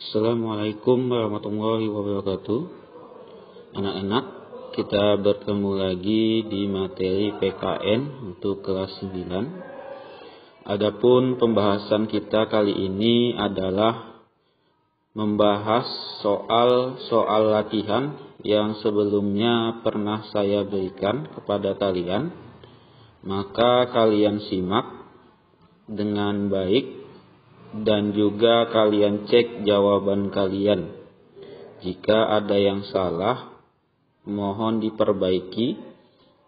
Assalamualaikum warahmatullahi wabarakatuh. Anak-anak, kita bertemu lagi di materi PKN untuk kelas 9. Adapun pembahasan kita kali ini adalah membahas soal latihan yang sebelumnya pernah saya berikan kepada kalian. Maka kalian simak dengan baik dan juga kalian cek jawaban kalian. Jika ada yang salah, mohon diperbaiki,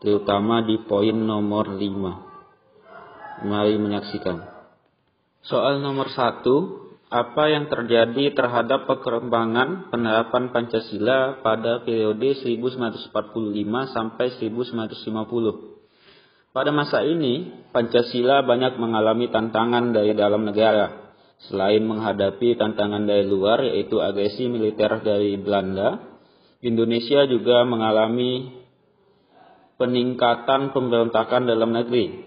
terutama di poin nomor 5. Mari menyaksikan. Soal nomor 1, apa yang terjadi terhadap perkembangan penerapan Pancasila pada periode 1945 sampai 1950? Pada masa ini, Pancasila banyak mengalami tantangan dari dalam negara. Selain menghadapi tantangan dari luar, yaitu agresi militer dari Belanda, Indonesia juga mengalami peningkatan pemberontakan dalam negeri.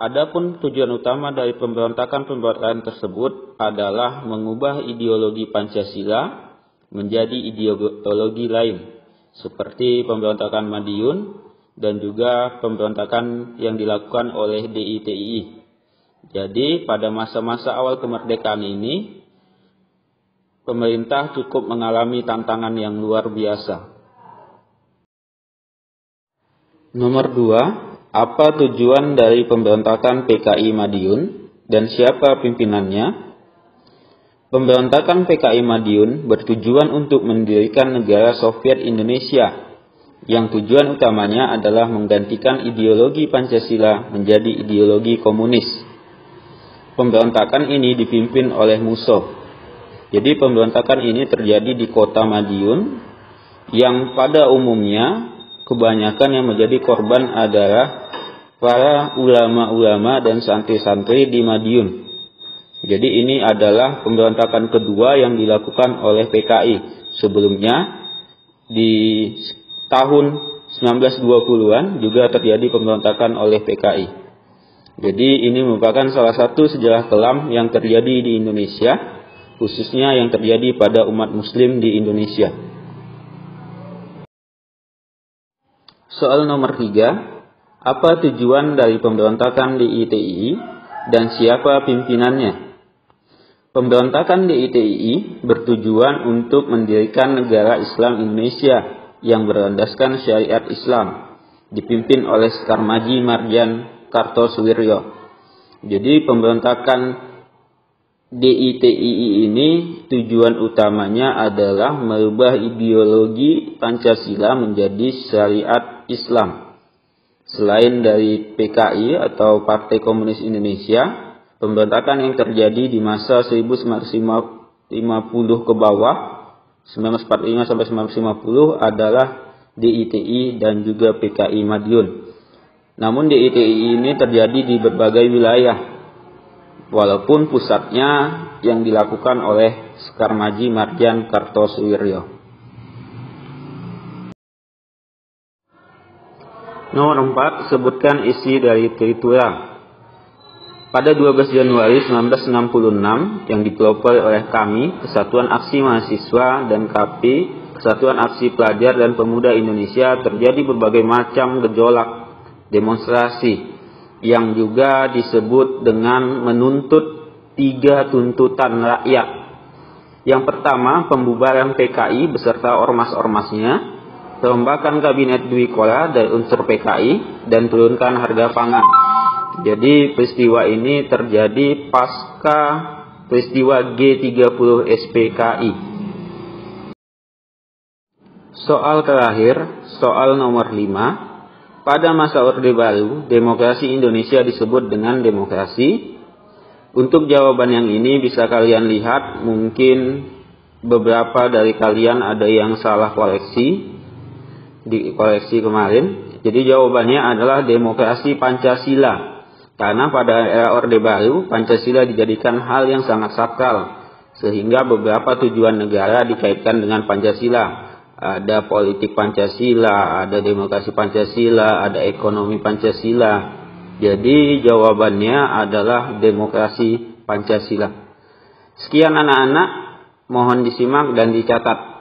Adapun tujuan utama dari pemberontakan tersebut adalah mengubah ideologi Pancasila menjadi ideologi lain, seperti pemberontakan Madiun dan juga pemberontakan yang dilakukan oleh DITII. Jadi pada masa-masa awal kemerdekaan ini, pemerintah cukup mengalami tantangan yang luar biasa. Nomor 2, apa tujuan dari pemberontakan PKI Madiun dan siapa pimpinannya? Pemberontakan PKI Madiun bertujuan untuk mendirikan negara Soviet Indonesia, yang tujuan utamanya adalah menggantikan ideologi Pancasila menjadi ideologi komunis. Pemberontakan ini dipimpin oleh Musso. Jadi pemberontakan ini terjadi di kota Madiun, yang pada umumnya kebanyakan yang menjadi korban adalah para ulama-ulama dan santri-santri di Madiun. Jadi ini adalah pemberontakan kedua yang dilakukan oleh PKI. Sebelumnya di tahun 1920-an juga terjadi pemberontakan oleh PKI. Jadi ini merupakan salah satu sejarah kelam yang terjadi di Indonesia, khususnya yang terjadi pada umat muslim di Indonesia. Soal nomor 3, apa tujuan dari pemberontakan DITII dan siapa pimpinannya? Pemberontakan DITII bertujuan untuk mendirikan negara Islam Indonesia yang berlandaskan syariat Islam, dipimpin oleh Sukarmaji Mardian Kartosuwiryo. Jadi pemberontakan DITII ini tujuan utamanya adalah merubah ideologi Pancasila menjadi syariat Islam. Selain dari PKI atau Partai Komunis Indonesia, pemberontakan yang terjadi di masa 1950 ke bawah, 1945 sampai 1950 adalah DITII dan juga PKI Madiun. Namun DITII ini terjadi di berbagai wilayah, walaupun pusatnya yang dilakukan oleh Sukarmaji Mardian Kartosuwiryo. Nomor 4, sebutkan isi dari Tritura. Pada 12 Januari 1966 yang dipelopori oleh kami, Kesatuan Aksi Mahasiswa, dan KP, Kesatuan Aksi Pelajar dan Pemuda Indonesia, terjadi berbagai macam gejolak demonstrasi yang juga disebut dengan menuntut 3 tuntutan rakyat. Yang pertama, pembubaran PKI beserta ormas-ormasnya, perombakan kabinet Dwi Kora dari unsur PKI, dan turunkan harga pangan. Jadi peristiwa ini terjadi pasca peristiwa G30 SPKI. Soal terakhir, soal nomor 5. Pada masa Orde Baru, demokrasi Indonesia disebut dengan demokrasi. Untuk jawaban yang ini bisa kalian lihat, mungkin beberapa dari kalian ada yang salah koreksi di koreksi kemarin. Jadi jawabannya adalah demokrasi Pancasila. Karena pada era Orde Baru, Pancasila dijadikan hal yang sangat sakral, sehingga beberapa tujuan negara dikaitkan dengan Pancasila. Ada politik Pancasila, ada demokrasi Pancasila, ada ekonomi Pancasila. Jadi jawabannya adalah demokrasi Pancasila. Sekian anak-anak, Mohon disimak dan dicatat.